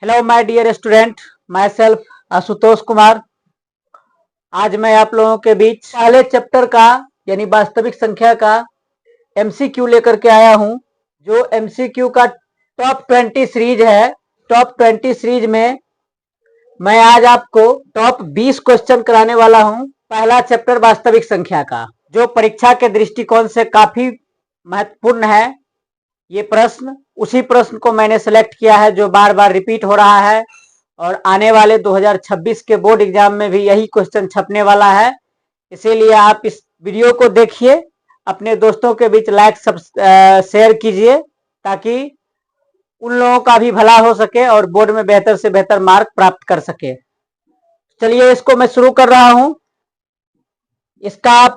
Hello my dear student, myself Ashutosh Kumar. आज मैं आप लोगों के बीच पहले चैप्टर का यानी वास्तविक संख्या का एमसीक्यू लेकर के आया हूं। जो एमसीक्यू का टॉप 20 सीरीज है, टॉप 20 सीरीज में मैं आज आपको टॉप 20 क्वेश्चन कराने वाला हूं। पहला चैप्टर वास्तविक संख्या का, जो परीक्षा के दृष्टिकोण से काफी महत्वपूर्ण है। ये प्रश्न, उसी प्रश्न को मैंने सेलेक्ट किया है जो बार बार रिपीट हो रहा है और आने वाले 2026 के बोर्ड एग्जाम में भी यही क्वेश्चन छपने वाला है। इसीलिए आप इस वीडियो को देखिए, अपने दोस्तों के बीच लाइक सब शेयर कीजिए ताकि उन लोगों का भी भला हो सके और बोर्ड में बेहतर से बेहतर मार्क प्राप्त कर सके। चलिए इसको मैं शुरू कर रहा हूं। इसका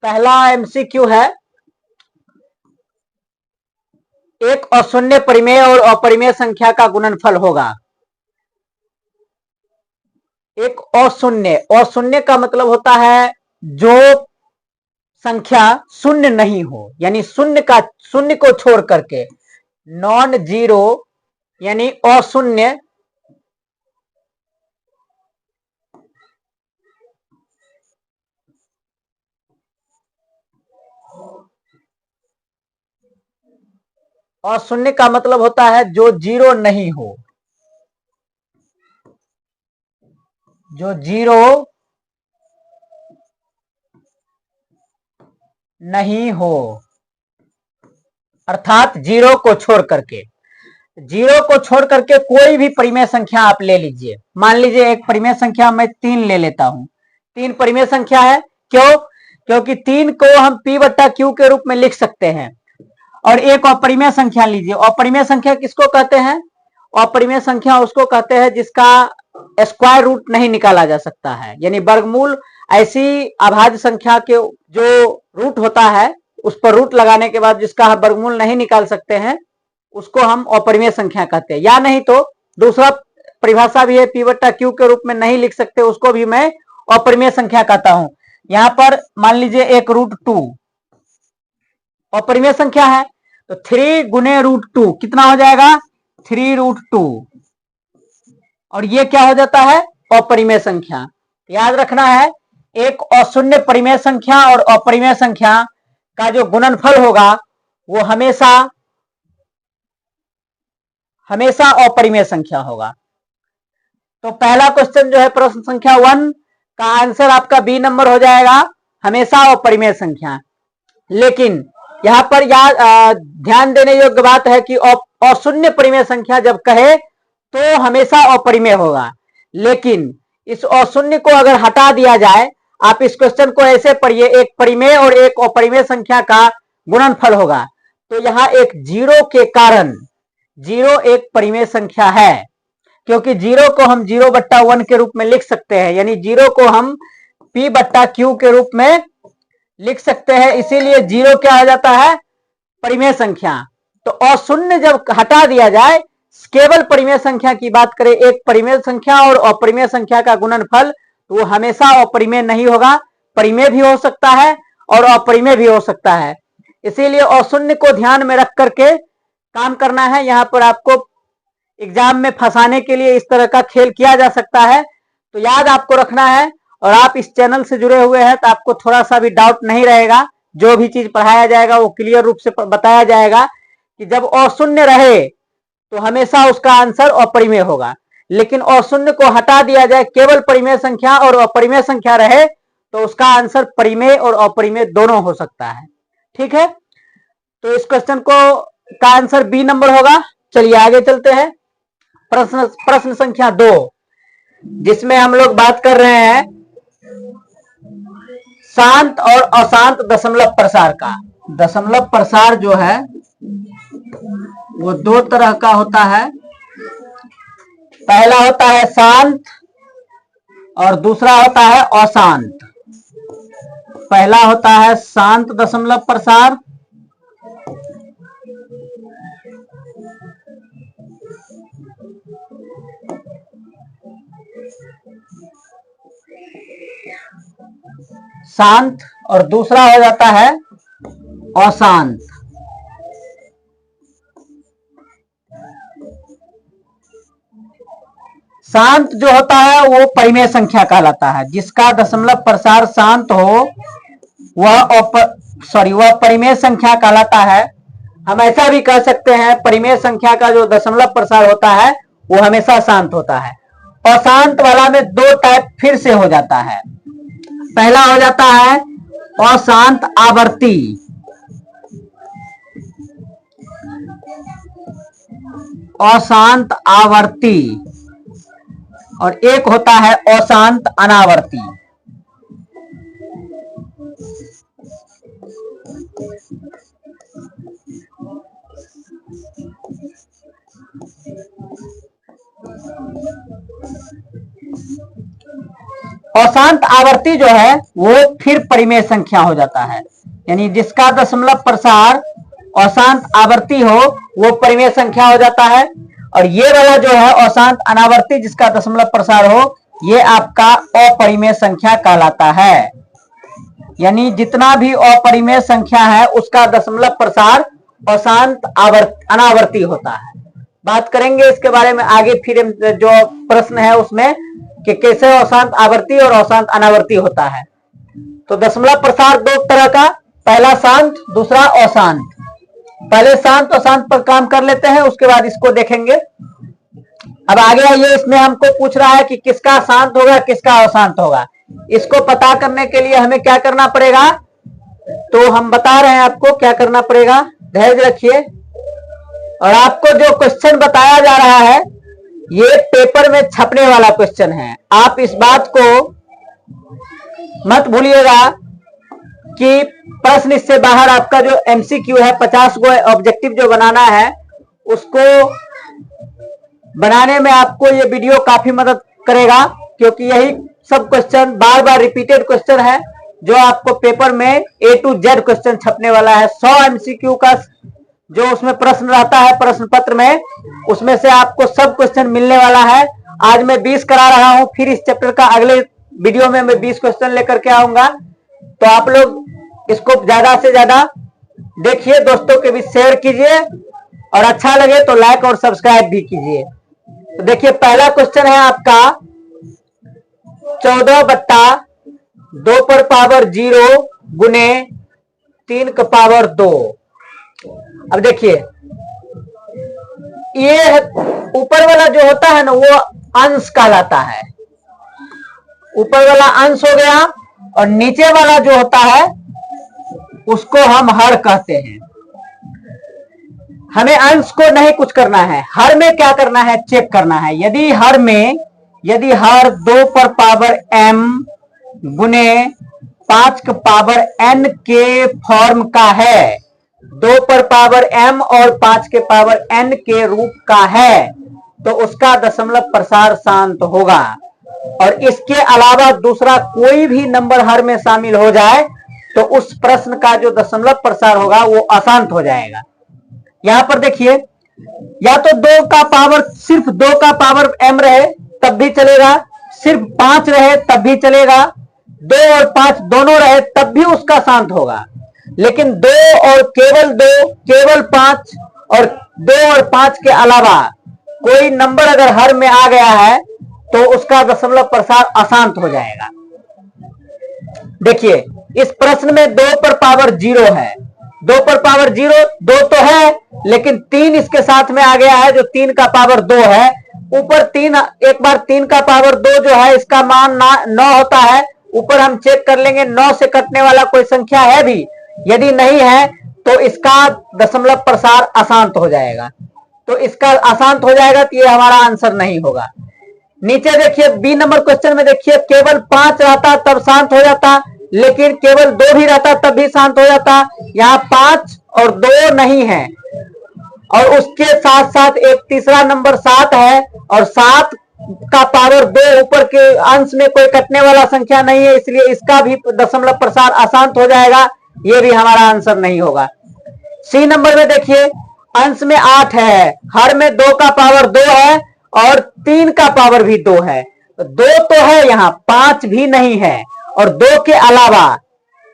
पहला एमसीक्यू है, एक अशून्य परिमेय और अपरिमेय संख्या का गुणनफल होगा। एक अशून्य का मतलब होता है जो संख्या शून्य नहीं हो, यानी शून्य को छोड़ करके, नॉन जीरो यानी अशून्य। अशून्य का मतलब होता है जो जीरो नहीं हो, जो जीरो नहीं हो, अर्थात जीरो को छोड़ करके, जीरो को छोड़ करके कोई भी परिमेय संख्या आप ले लीजिए। मान लीजिए एक परिमेय संख्या मैं 3 ले लेता हूं। 3 परिमेय संख्या है, क्यों? क्योंकि 3 को हम p/q के रूप में लिख सकते हैं। और एक अपरिमेय संख्या लीजिए। अपरिमेय संख्या किसको कहते हैं? अपरिमेय संख्या उसको कहते हैं जिसका स्क्वायर रूट नहीं निकाला जा सकता है, यानी वर्गमूल। ऐसी अभाज्य संख्या के जो रूट होता है उस पर रूट लगाने के बाद जिसका वर्गमूल नहीं निकाल सकते हैं उसको हम अपरिमेय संख्या कहते हैं। या नहीं तो दूसरा परिभाषा भी है, p/q के रूप में नहीं लिख सकते, उसको भी मैं अपरिमेय संख्या कहता हूं। यहां पर मान लीजिए एक √2 अपरिमेय संख्या है, तो 3 गुने √2 कितना हो जाएगा? 3√2। और ये क्या हो जाता है? अपरिमेय संख्या। याद रखना है, एक अशून्य परिमेय संख्या और अपरिमेय संख्या का जो गुणनफल होगा वो हमेशा अपरिमेय संख्या होगा। तो पहला क्वेश्चन जो है प्रश्न संख्या 1 का आंसर आपका बी नंबर हो जाएगा, हमेशा अपरिमेय संख्या। लेकिन यहां पर ध्यान देने योग्य बात है कि अशून्य परिमेय संख्या जब कहे तो हमेशा अपरिमेय होगा। लेकिन इस अशून्य को अगर हटा दिया जाए, आप इस क्वेश्चन को ऐसे पढ़िए, एक परिमेय और एक अपरिमेय संख्या का गुणनफल होगा, तो यहां एक जीरो के कारण जीरो एक परिमेय संख्या है, क्योंकि जीरो को हम 0/1 के रूप में लिख सकते हैं, यानी जीरो को हम p/q के रूप में लिख सकते हैं। इसीलिए जीरो क्या हो जाता है? परिमेय संख्या। तो अशून्य जब हटा दिया जाए, केवल परिमेय संख्या की बात करें, एक परिमेय संख्या और अपरिमेय संख्या का गुणनफल, तो वो हमेशा अपरिमेय नहीं होगा, परिमेय भी हो सकता है और अपरिमेय भी हो सकता है। इसीलिए अशून्य को ध्यान में रख करके काम करना है। यहां पर आपको एग्जाम में फंसाने के लिए इस तरह का खेल किया जा सकता है, तो याद आपको रखना है। और आप इस चैनल से जुड़े हुए हैं तो आपको थोड़ा सा भी डाउट नहीं रहेगा। जो भी चीज पढ़ाया जाएगा वो क्लियर रूप से बताया जाएगा कि जब अशून्य रहे तो हमेशा उसका आंसर अपरिमेय होगा। लेकिन अशून्य को हटा दिया जाए, केवल परिमेय संख्या और अपरिमेय संख्या रहे, तो उसका आंसर परिमेय और अपरिमेय दोनों हो सकता है। ठीक है, तो इस क्वेश्चन को का आंसर बी नंबर होगा। चलिए आगे चलते हैं। प्रश्न संख्या 2, जिसमें हम लोग बात कर रहे हैं शांत और अशांत दशमलव प्रसार का। दशमलव प्रसार जो है वो 2 तरह का होता है। पहला होता है शांत और दूसरा होता है अशांत। पहला होता है शांत दशमलव प्रसार, शांत, और दूसरा हो जाता है अशांत। शांत जो होता है वो परिमेय संख्या कहलाता है। जिसका दशमलव प्रसार शांत हो वह परिमेय संख्या कहलाता है। हम ऐसा भी कह सकते हैं परिमेय संख्या का जो दशमलव प्रसार होता है वो हमेशा शांत होता है। अशांत वाला में दो टाइप फिर से हो जाता है। पहला हो जाता है अशांत आवर्ती, अशांत आवर्ती, और एक होता है अशांत अनावर्ती। अशांत आवर्ती जो है वो फिर परिमेय संख्या हो जाता है, यानी जिसका दशमलव प्रसार अशांत आवर्ती हो वो परिमेय संख्या हो जाता है। और ये वाला जो है अशांत अनावर्ती जिसका दशमलव प्रसार हो ये आपका अपरिमेय संख्या कहलाता है। यानी जितना भी अपरिमेय संख्या है उसका दशमलव प्रसार अशांत अनावर्ती होता है। बात करेंगे इसके बारे में आगे, फिर जो प्रश्न है उसमें कि कैसे अशांत आवर्ती और अशांत अनावर्ती होता है। तो दशमलव प्रसार दो तरह का, पहला शांत, दूसरा अशांत। पहले शांत अशांत पर काम कर लेते हैं, उसके बाद इसको देखेंगे। अब आगे आइए, इसमें हमको पूछ रहा है कि किसका शांत होगा किसका अशांत होगा। इसको पता करने के लिए हमें क्या करना पड़ेगा, तो हम बता रहे हैं आपको क्या करना पड़ेगा, धैर्य रखिए। और आपको जो क्वेश्चन बताया जा रहा है ये पेपर में छपने वाला क्वेश्चन है। आप इस बात को मत भूलिएगा कि प्रश्न इससे बाहर आपका जो एमसीक्यू है 50 गो ऑब्जेक्टिव जो बनाना है उसको बनाने में आपको ये वीडियो काफी मदद करेगा, क्योंकि यही सब क्वेश्चन बार बार रिपीटेड क्वेश्चन है जो आपको पेपर में A to Z क्वेश्चन छपने वाला है। 100 एमसीक्यू का जो उसमें प्रश्न रहता है प्रश्न पत्र में, उसमें से आपको सब क्वेश्चन मिलने वाला है। आज मैं 20 करा रहा हूं, फिर इस चैप्टर का अगले वीडियो में मैं 20 क्वेश्चन लेकर के आऊंगा। तो आप लोग इसको ज्यादा से ज्यादा देखिए, दोस्तों के बीच शेयर कीजिए, और अच्छा लगे तो लाइक और सब्सक्राइब भी कीजिए। तो देखिए पहला क्वेश्चन है आपका 14/2 पर पावर 0 गुने 3 का पावर 2। अब देखिए ये ऊपर वाला जो होता है ना वो अंश कहलाता है, ऊपर वाला अंश हो गया, और नीचे वाला जो होता है उसको हम हर कहते हैं। हमें अंश को नहीं कुछ करना है, हर में क्या करना है चेक करना है। यदि हर 2 पर पावर m गुने 5 का पावर n के फॉर्म का है, 2 पर पावर m और 5 के पावर n के रूप का है, तो उसका दशमलव प्रसार शांत होगा। और इसके अलावा दूसरा कोई भी नंबर हर में शामिल हो जाए तो उस प्रश्न का जो दशमलव प्रसार होगा वो अशांत हो जाएगा। यहां पर देखिए, या तो 2 का पावर सिर्फ 2 का पावर m रहे तब भी चलेगा, सिर्फ 5 रहे तब भी चलेगा, 2 और 5 दोनों रहे तब भी उसका शांत होगा। लेकिन 2 और केवल 2, केवल 5 और 2 और 5 के अलावा कोई नंबर अगर हर में आ गया है तो उसका दशमलव प्रसार अशांत हो जाएगा। देखिए इस प्रश्न में 2 पर पावर 0 है, 2 पर पावर 0, 2 तो है लेकिन 3 इसके साथ में आ गया है जो 3 का पावर 2 है। ऊपर 3, एक बार 3 का पावर 2 जो है इसका मान 9 होता है। ऊपर हम चेक कर लेंगे 9 से कटने वाला कोई संख्या है भी, यदि नहीं है तो इसका दशमलव प्रसार अशांत हो जाएगा। तो इसका अशांत हो जाएगा तो ये हमारा आंसर नहीं होगा। नीचे देखिए बी नंबर क्वेश्चन में देखिए केवल 5 रहता तब शांत हो जाता, लेकिन केवल 2 भी रहता तब भी शांत हो जाता। यहाँ 5 और 2 नहीं है, और उसके साथ साथ एक तीसरा नंबर 7 है, और 7 का पावर 2 ऊपर के अंश में कोई कटने वाला संख्या नहीं है, इसलिए इसका भी दशमलव प्रसार अशांत हो जाएगा। ये भी हमारा आंसर नहीं होगा। सी नंबर में देखिए अंश में 8 है, हर में 2 का पावर 2 है और 3 का पावर भी 2 है। 2 तो है, यहाँ 5 भी नहीं है, और 2 के अलावा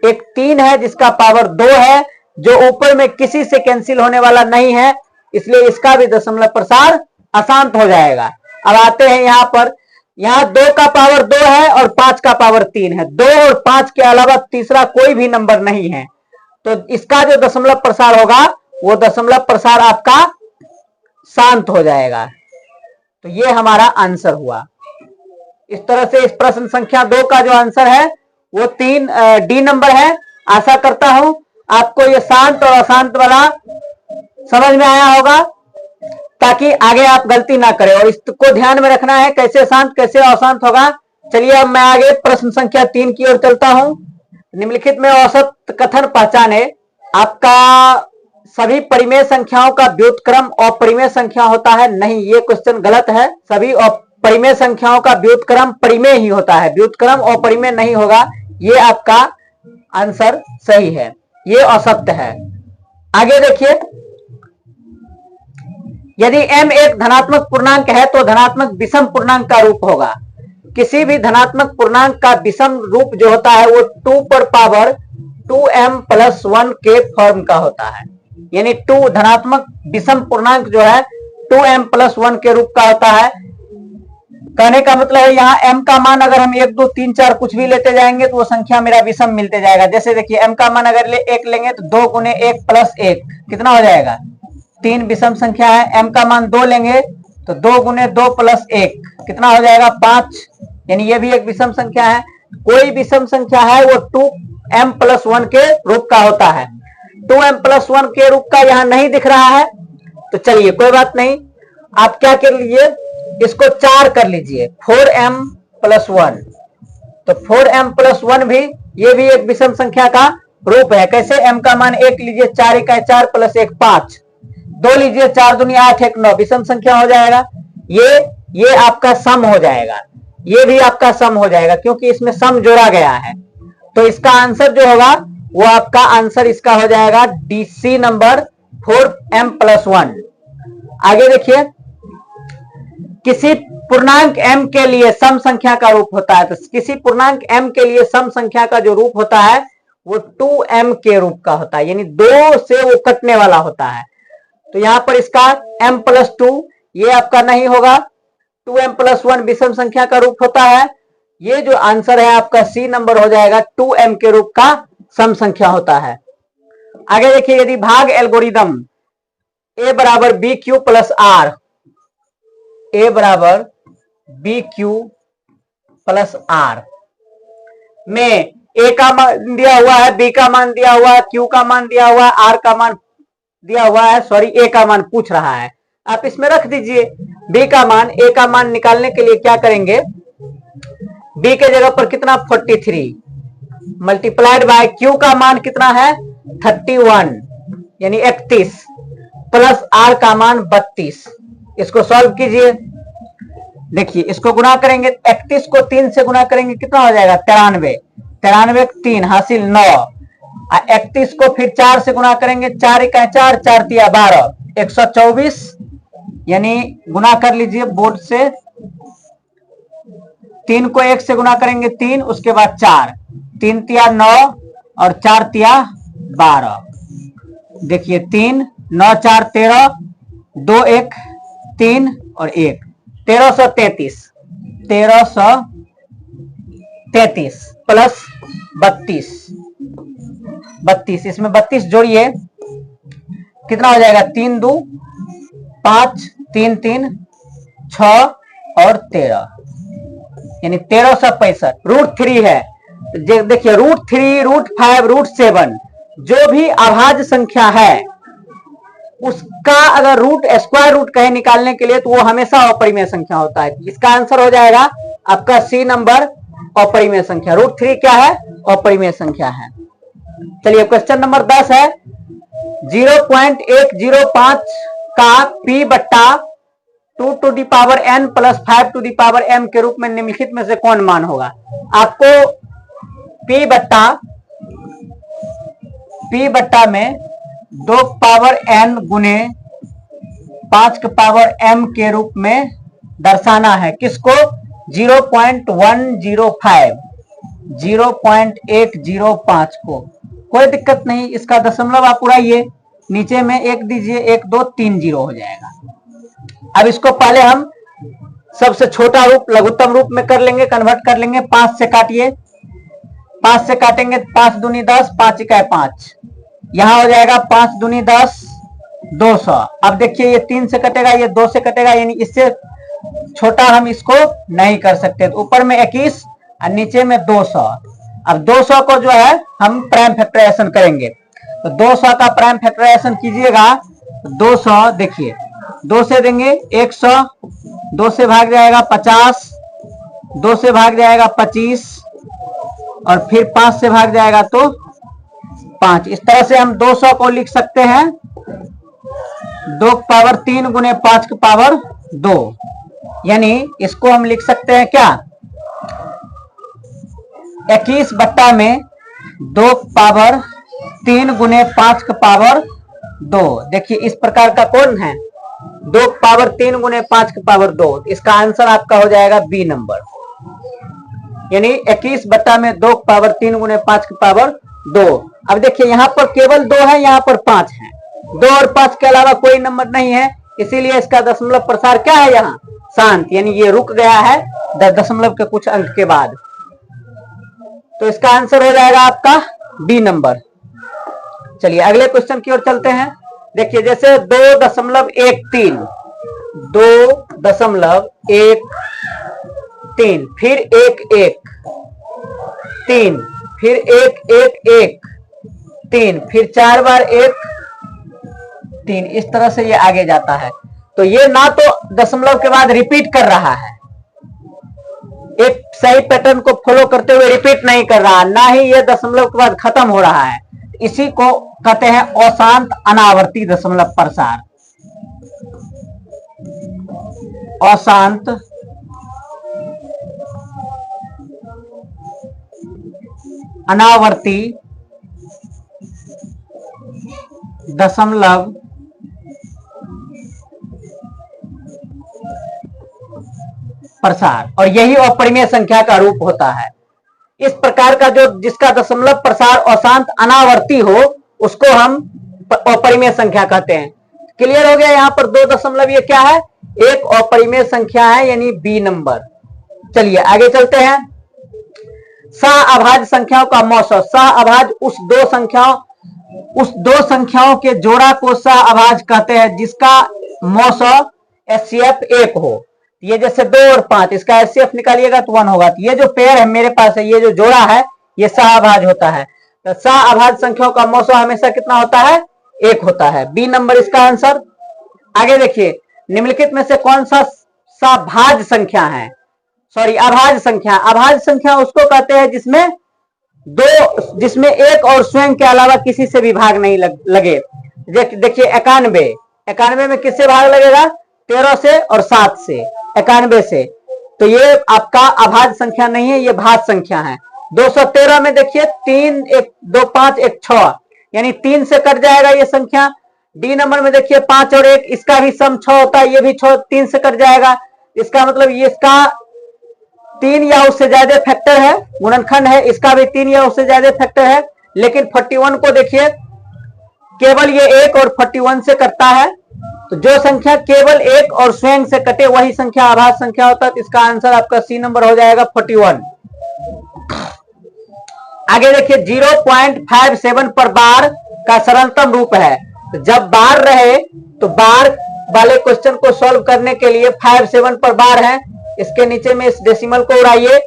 एक 3 है जिसका पावर 2 है जो ऊपर में किसी से कैंसिल होने वाला नहीं है, इसलिए इसका भी दशमलव प्रसार अशांत हो जाएगा। अब आते हैं यहाँ पर, यहाँ 2 का पावर 2 है और 5 का पावर 3 है। 2 और 5 के अलावा तीसरा कोई भी नंबर नहीं है, तो इसका जो दशमलव प्रसार होगा वो दशमलव प्रसार आपका शांत हो जाएगा। तो ये हमारा आंसर हुआ। इस तरह से इस प्रश्न संख्या 2 का जो आंसर है वो 3 डी नंबर है। आशा करता हूं आपको ये शांत और अशांत वाला समझ में आया होगा, ताकि आगे आप गलती ना करें, और इसको ध्यान में रखना है कैसे शांत कैसे अशांत होगा। चलिए अब मैं आगे प्रश्न संख्या 3 की ओर चलता हूं। निम्नलिखित में औसत कथन पहचाने। आपका सभी परिमेय संख्याओं का व्युत्क्रम अपरिमेय संख्या होता है? नहीं, ये क्वेश्चन गलत है। सभी परिमेय संख्याओं का व्युत्क्रम परिमेय ही होता है, व्युत्क्रम अपरिमेय नहीं होगा। ये आपका आंसर सही है, ये असत्य है। आगे देखिए, यदि m एक धनात्मक पूर्णांक है तो धनात्मक विषम पूर्णांक का रूप होगा। किसी भी धनात्मक पूर्णांक का विषम रूप जो होता है वो 2 पर पावर 2m+1 के फॉर्म का होता है। यानी 2 धनात्मक विषम पूर्णांक जो है 2m+1 के रूप का होता है। कहने का मतलब है यहाँ m का मान अगर हम 1 2 3 4 कुछ भी लेते जाएंगे तो वो संख्या मेरा विषम मिलते जाएगा। जैसे देखिए m का मान अगर 1 लेंगे तो 2 गुने 1 + 1 कितना हो जाएगा? 3 विषम संख्या है। m का मान 2 लेंगे तो 2 गुने 2 + 1 कितना हो जाएगा? 5। यानी ये भी एक विषम संख्या है। कोई विषम संख्या है वो 2m+1 के रूप का होता है। 2m+1 के रूप का यहाँ नहीं दिख रहा है, तो चलिए कोई बात नहीं, आप क्या कर लीजिए, इसको 4 कर लीजिए, 4m+1। तो 4m+1 भी ये भी एक विषम संख्या का रूप है। कैसे? m का मान 1 लीजिए, 4 × 4 + 1 5, 2 लीजिए, 4 दूनी 8 1 9, विषम संख्या हो जाएगा। ये आपका सम हो जाएगा, ये भी आपका सम हो जाएगा क्योंकि इसमें सम जोड़ा गया है। तो इसका आंसर जो होगा वो आपका आंसर इसका हो जाएगा DC नंबर 4m+1। आगे देखिए, किसी पूर्णांक m के लिए सम संख्या का रूप होता है। तो किसी पूर्णांक m के लिए सम संख्या का जो रूप होता है वो 2m के रूप का होता है, यानी 2 से वो कटने वाला होता है। तो यहां पर इसका m+2 ये आपका नहीं होगा, 2m+1 विषम संख्या का रूप होता है। ये जो आंसर है आपका C नंबर हो जाएगा, 2m के रूप का सम संख्या होता है। आगे देखिए, यदि भाग algorithm a = bq + r, a = bq + r में a का मान दिया हुआ है, b का मान दिया हुआ है, q का मान दिया हुआ है, r का मान दिया हुआ है, सॉरी a का मान पूछ रहा है, आप इसमें रख दीजिए b का मान। a का मान निकालने के लिए क्या करेंगे, b के जगह पर कितना 43 मल्टीप्लाइड बाय q का मान कितना है 31 यानी 31 प्लस r का मान 32। इसको सॉल्व कीजिए, देखिए इसको गुना करेंगे, 31 को 3 से गुना करेंगे कितना हो जाएगा 93, 93 3 हासिल 9, 31 को फिर 4 से गुना करेंगे, 4 × 4 4 × 12 124, यानी गुना कर लीजिए बोर्ड से। 3 को 1 से गुना करेंगे 3, उसके बाद 4, 3 × 9 और 4 × 12, देखिए 3 9 4 13, 2 1 3 और 1 1333 प्लस 32, इसमें 32 जोड़िए कितना हो जाएगा 3 2 5 3 3 6 और 13 यानी 1365। √3 है, देखिए √3 √5 √7 जो भी अभाज्य संख्या है उसका अगर स्क्वायर रूट कहे निकालने के लिए तो वो हमेशा अपरिमेय संख्या होता है। इसका आंसर हो जाएगा आपका C नंबर अपरिमेय संख्या। √3 क्या है? अपरिमेय संख्या है। चलिए क्वेश्चन नंबर 10 है, 0.105 का p/2n + 5m के रूप में निम्नलिखित में से कौन मान होगा। आपको p में 2 पावर n गुने 5 के पावर m के रूप में दर्शाना है। किसको? 0.105 को। कोई दिक्कत नहीं, इसका दशमलव आप उड़ाइए, नीचे में 1 दीजिए, 1 2 3 0 हो जाएगा। अब इसको पहले हम सबसे छोटा रूप लघुत्तम रूप में कर लेंगे, कन्वर्ट कर लेंगे। 5 से काटिए, 5 से काटेंगे 5 दूनी 10, 5 इकाई 5, यहां हो जाएगा 5 दूनी 10, 200। अब देखिए ये 3 से कटेगा, ये 2 से कटेगा, यानी इससे छोटा हम इसको नहीं कर सकते। तो ऊपर में 21 और नीचे में 200। अब 200 को जो है हम प्राइम फैक्टराइजेशन करेंगे, तो 200 का प्राइम फैक्टराइजेशन कीजिएगा। 200 देखिए 2 से देंगे 100, 2 से भाग जाएगा 50, 2 से भाग जाएगा 25 और फिर 5 से भाग जाएगा तो 5। इस तरह से हम 200 को लिख सकते हैं 2 की पावर 3 गुने 5 की पावर 2, यानी इसको हम लिख सकते हैं क्या, 21 बट्टा में 2 की पावर 3 गुने 5 की पावर 2। देखिए इस प्रकार का कौन है, 2 की पावर 3 गुने 5 की पावर 2। इसका आंसर आपका हो जाएगा बी नंबर, यानी 21 बट्टा में 2 की पावर 3 गुने 5 की पावर 2। अब देखिए यहाँ पर केवल 2 है, यहाँ पर 5 है, 2 और 5 के अलावा कोई नंबर नहीं है, इसीलिए इसका दशमलव प्रसार क्या है, यहाँ शांत, यानी ये रुक गया है दशमलव के कुछ अंक के बाद। तो इसका आंसर हो जाएगा आपका बी नंबर। चलिए अगले क्वेश्चन की ओर चलते हैं। देखिए जैसे 2.13, 2.13, फिर 1 फिर 1 फिर 4 बार 1 3, इस तरह से ये आगे जाता है। तो ये ना तो दशमलव के बाद रिपीट कर रहा है, एक सही पैटर्न को फॉलो करते हुए रिपीट नहीं कर रहा, ना ही ये दशमलव के बाद खत्म हो रहा है। इसी को कहते हैं अशांत अनावर्ती दशमलव प्रसार। अशांत अनावर्ती दशमलव प्रसार, और यही अपरिमेय संख्या का रूप होता है। इस प्रकार का जो जिसका दशमलव प्रसार अशांत अनावर्ती हो उसको हम अपरिमेय संख्या कहते हैं। क्लियर हो गया, यहाँ पर 2 दशमलव ये क्या है, एक अपरिमेय संख्या है, यानी बी नंबर। चलिए आगे चलते हैं। सह-अभाज्य संख्याओं का मौसम। सह-अभाज्य उस दो संख्याओं के जोड़ा को सह-अभाज्य कहते हैं जिसका मौसम एचसीएफ 1 हो। ये जैसे 2 और 5, इसका एचसीएफ निकालिएगा तो 1 होगा। तो ये जो पेयर है मेरे पास है, ये जो जोड़ा है, ये सह-अभाज्य होता है। तो सह-अभाज्य संख्याओं का मौसम हमेशा कितना होता है, 1 होता है। बी नंबर इसका आंसर। आगे देखिए, निम्नलिखित में से कौन सा सभाज्य संख्या है, अभाज्य संख्या। अभाज्य संख्या उसको कहते हैं जिसमें एक और स्वयं के अलावा किसी से भी भाग नहीं लगे। देखिए 91 में किससे भाग लगेगा, 13 से और 7 से, 91 से। तो ये आपका अभाज्य संख्या नहीं है, ये भाज्य संख्या है। 213 में देखिए 3 1 2 5 1 6, यानी 3 से कट जाएगा ये संख्या। डी नंबर में देखिए 5 और 1, इसका भी सम 6 होता है, ये भी 3 से कट जाएगा। इसका मतलब ये इसका 3 या उससे ज्यादा फैक्टर है, गुणनखंड है, इसका भी 3 या उससे ज्यादा फैक्टर है। लेकिन 41 को देखिए केवल ये 1 और 41 से कटता है। तो जो संख्या केवल 1 और स्वयं से कटे वही संख्या अभाज्य संख्या होता है। तो इसका आंसर आपका सी नंबर हो जाएगा 41। आगे देखिए 0.57 पर बार का सरलतम रूप है। तो जब बार रहे तो बार वाले क्वेश्चन को सॉल्व करने के लिए 57 पर बार है। इसके नीचे में इस डेसिमल को उड़ाइए,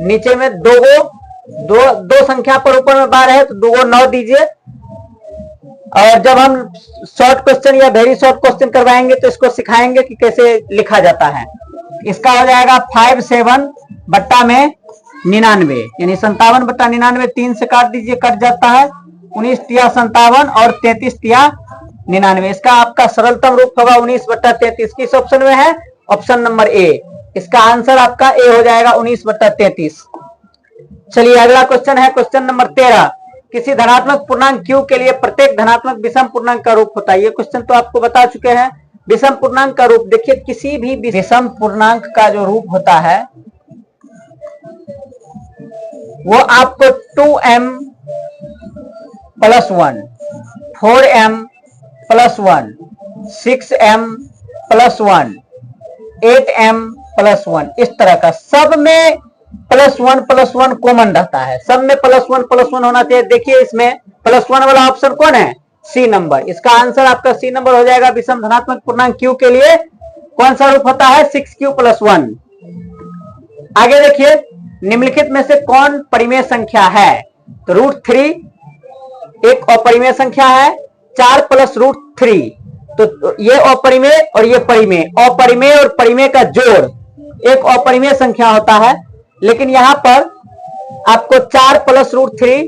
नीचे में दो संख्या पर ऊपर में बार है तो 2 9 दीजिए। और जब हम शॉर्ट क्वेश्चन या वेरी शॉर्ट क्वेश्चन करवाएंगे तो इसको सिखाएंगे कि कैसे लिखा जाता है। इसका हो जाएगा 57 बट्टा में 99, यानी 57 बट्टा 99, 3 से काट दीजिए, कट जाता है। 19 तिया 57 और 33 तिया 99। इसका आपका सरलतम रूप होगा 19 बट्टा 33। किस ऑप्शन में है, ऑप्शन नंबर ए। इसका आंसर आपका ए हो जाएगा 19 बट्टा 33। चलिए अगला क्वेश्चन है क्वेश्चन नंबर 13। किसी धनात्मक पूर्णांक q के लिए प्रत्येक धनात्मक विषम पूर्णांक का रूप होता है। ये क्वेश्चन तो आपको बता चुके हैं। विषम पूर्णांक का रूप देखिए, किसी भी विषम पूर्णांक का जो रूप होता है वो आपको 2m + 1, 4m + 1, 6m + 1, 8m +1, इस तरह का सब में +1 कॉमन रहता है, सब में +1 होना चाहिए। देखिए इसमें +1 वाला ऑप्शन कौन है, सी नंबर। इसका आंसर आपका सी नंबर हो जाएगा। विषम धनात्मक पूर्णांक q के लिए कौन सा रूप होता है, 6q + 1। आगे देखिए, निम्नलिखित में से कौन परिमेय संख्या है, तो √3 एक अपरिमेय संख्या है, 4 + √3, तो ये अपरिमेय और ये परिमेय, अपरिमेय और परिमेय का जोड़ एक अपरिमेय संख्या होता है। लेकिन यहां पर आपको 4 + √3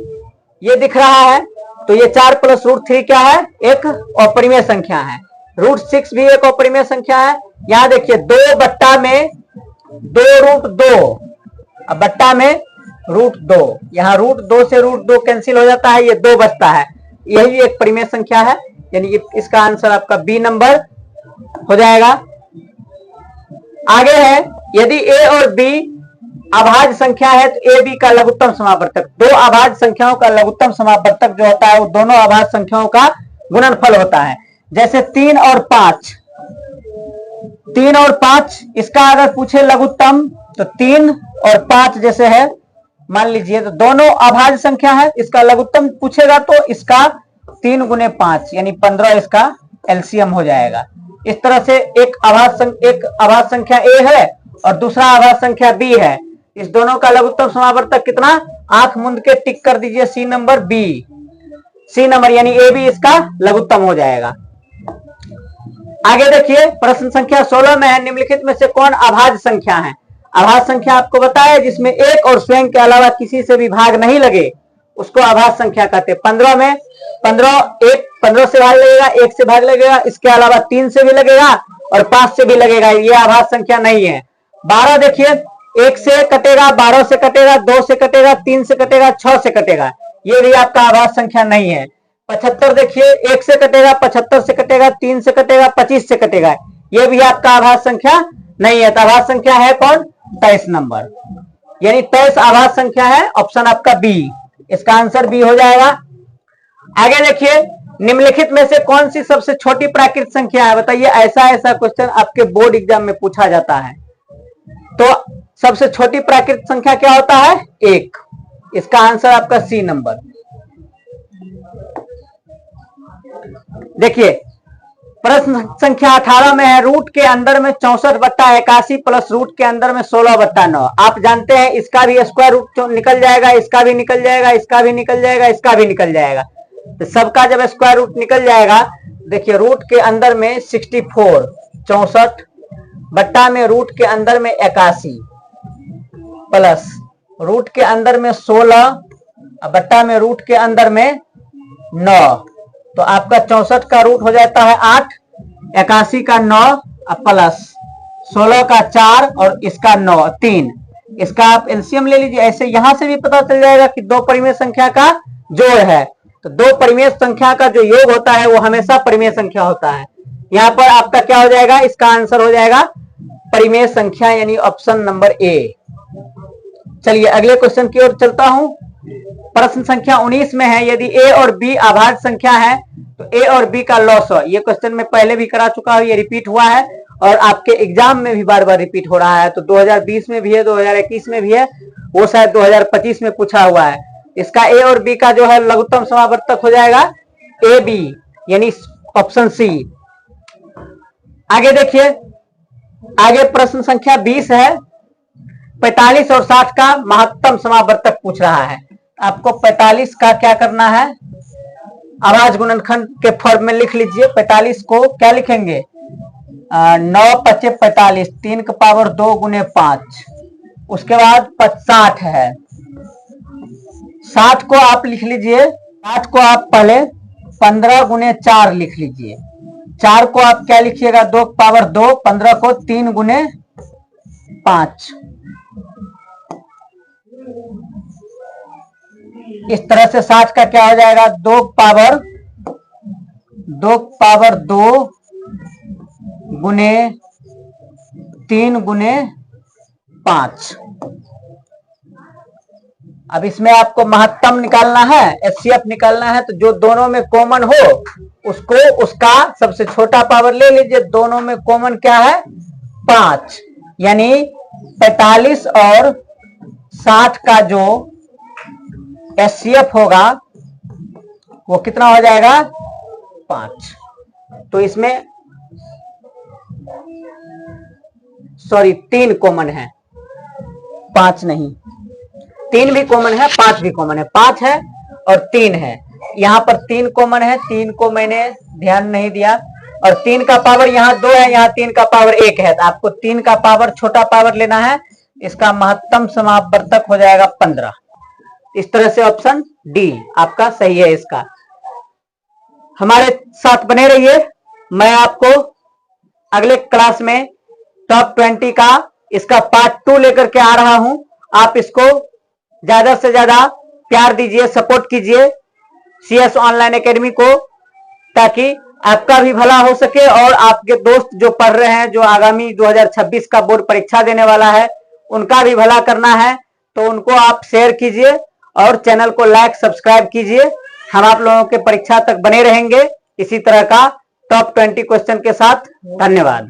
ये दिख रहा है, तो ये 4 + √3 क्या है, एक अपरिमेय संख्या है। √6 भी एक अपरिमेय संख्या है। यहां देखिए 2 बट्टा में 2√2, अब बट्टा में √2, यहाँ √2 से √2 कैंसिल हो जाता है, ये 2 बचता है, यही एक परिमेय संख्या है, यानी इसका आंसर आपका बी नंबर हो जाएगा। आगे है, यदि a और b अभाज्य संख्या है तो a b का लघुत्तम समावर्तक, दो अभाज्य संख्याओं का लघुत्तम समावर्तक जो होता है वो दोनों अभाज्य संख्याओं का गुणनफल होता है। जैसे 3 और 5, 3 और 5 इसका अगर पूछे लघुत्तम तो 3 और 5 जैसे है, मान लीजिए तो दोनों अभाज्य संख्या है, इसका लघुत्तम पूछेगा तो इसका 3 × 5 यानी 15 इसका एलसीएम हो जाएगा। इस तरह से एक अभाज्य संख्या a है और दूसरा अभाज्य संख्या b है, इस दोनों का लघुत्तम समावर्तक कितना, आंख मूंद के टिक कर दीजिए C number b, C number यानी a b इसका लघुत्तम हो जाएगा। आगे देखिए, प्रश्न संख्या 16 में है, निम्नलिखित में से कौन अभाज्य संख्या है। अभाज्य संख्या आपको बताया जिसमें एक और स्वयं के अलावा किसी से भी भाग नहीं लगे उसको अभाज्य संख्या कहते हैं। 15 में 15 से भाग लगेगा, 1 से भाग लगेगा, इसके अलावा 3 से भी लगेगा और 5 से भी लगेगा, ये अभाज्य संख्या नहीं है। 12 देखिए, 1 से कटेगा, 12 से कटेगा, 2 से कटेगा, 3 से कटेगा, 6 से कटेगा, ये भी आपका अभाज्य संख्या नहीं है। 75 देखिए, 1 से कटेगा, 75 से कटेगा, 3 से कटेगा, 25 से कटेगा, ये भी आपका अभाज्य संख्या नहीं है। तो अभाज्य संख्या है कौन, 23 नंबर, यानी 23 अभाज्य संख्या है, ऑप्शन आपका बी, इसका आंसर बी हो जाएगा। आगे देखिए, निम्नलिखित में से कौन सी सबसे छोटी प्राकृत संख्या है, बताइए। ऐसा क्वेश्चन आपके बोर्ड एग्जाम में पूछा जाता है। तो सबसे छोटी प्राकृत संख्या क्या होता है, 1, इसका आंसर आपका सी नंबर। देखिए प्रश्न संख्या 18 में है, रूट के अंदर में 64/81 प्लस रूट के अंदर में 16/9। आप जानते हैं इसका भी स्क्वायर रूट निकल जाएगा, इसका भी निकल जाएगा, इसका भी निकल जाएगा, इसका भी निकल जाएगा, तो सबका जब स्क्वायर रूट निकल जाएगा, देखिए रूट के अंदर में 64 64 बट्टा में रूट के अंदर में 81 प्लस रूट के अंदर में 16 बट्टा में रूट के अंदर में 9, तो आपका 64 का रूट हो जाता है 8, 81 का 9 प्लस 16 का 4 और इसका 9 3, इसका आप एलसीएम ले लीजिए। ऐसे यहां से भी पता चल जाएगा कि दो परिमेय संख्या का जोड़ है, तो दो परिमेय संख्या का जो योग होता है वो हमेशा परिमेय संख्या होता है। यहाँ पर आपका क्या हो जाएगा, इसका आंसर हो जाएगा परिमेय संख्या, यानी ऑप्शन नंबर ए। चलिए अगले क्वेश्चन की ओर चलता हूं। प्रश्न संख्या 19 में है, यदि a और b अभाज्य संख्या है तो a और b का लॉस। ये क्वेश्चन मैं पहले भी करा चुका हूं, ये रिपीट हुआ है और आपके एग्जाम में भी बार बार रिपीट हो रहा है। तो 2020 में भी है, 2021 में भी है, वो शायद 2025 में पूछा हुआ है। इसका a और b का जो है लघुत्तम समावर्तक हो जाएगा ए बी, यानी ऑप्शन सी। आगे देखिए, आगे प्रश्न संख्या 20 है, 45 और 60 का महत्तम समावर्तक पूछ रहा है। आपको 45 का क्या करना है, अभाज्य गुणनखंड के फॉर्म में लिख लीजिए। 45 को क्या लिखेंगे, 9 × 5 = 45, 3 की पावर 2 × 5, उसके बाद 60 है। 60 को आप लिख लीजिए, 60 को आप पहले 15 × 4 लिख लीजिए। 4 को आप क्या लिखिएगा, 2 की पावर 2, 15 को 3 × 5। इस तरह से 60 का क्या हो जाएगा, 2 की पावर 2 × 3 × 5। अब इसमें आपको महत्तम निकालना है, एचसीएफ निकालना है, तो जो दोनों में कॉमन हो उसको उसका सबसे छोटा पावर ले लीजिए। दोनों में कॉमन क्या है, 5, यानी 45 और 60 का जो HCF होगा वो कितना हो जाएगा 5। तो इसमें सॉरी 3 कॉमन है, 5 नहीं, 3 भी कॉमन है, 5 भी कॉमन है, 5 है और 3 है। यहां पर 3 कॉमन है, 3 को मैंने ध्यान नहीं दिया, और 3 का पावर यहाँ 2 है, यहाँ 3 का पावर 1 है, तो आपको 3 का पावर छोटा पावर लेना है। इसका महत्तम समापवर्तक हो जाएगा 15। इस तरह से ऑप्शन डी आपका सही है। इसका हमारे साथ बने रहिए, मैं आपको अगले क्लास में टॉप 20 का इसका पार्ट 2 लेकर के आ रहा हूं। आप इसको ज्यादा से ज्यादा प्यार दीजिए, सपोर्ट कीजिए CS ऑनलाइन एकेडमी को, ताकि आपका भी भला हो सके और आपके दोस्त जो पढ़ रहे हैं, जो आगामी 2026 का बोर्ड परीक्षा देने वाला है, उनका भी भला करना है। तो उनको आप शेयर कीजिए और चैनल को लाइक सब्सक्राइब कीजिए। हम आप लोगों के परीक्षा तक बने रहेंगे इसी तरह का टॉप 20 क्वेश्चन के साथ। धन्यवाद।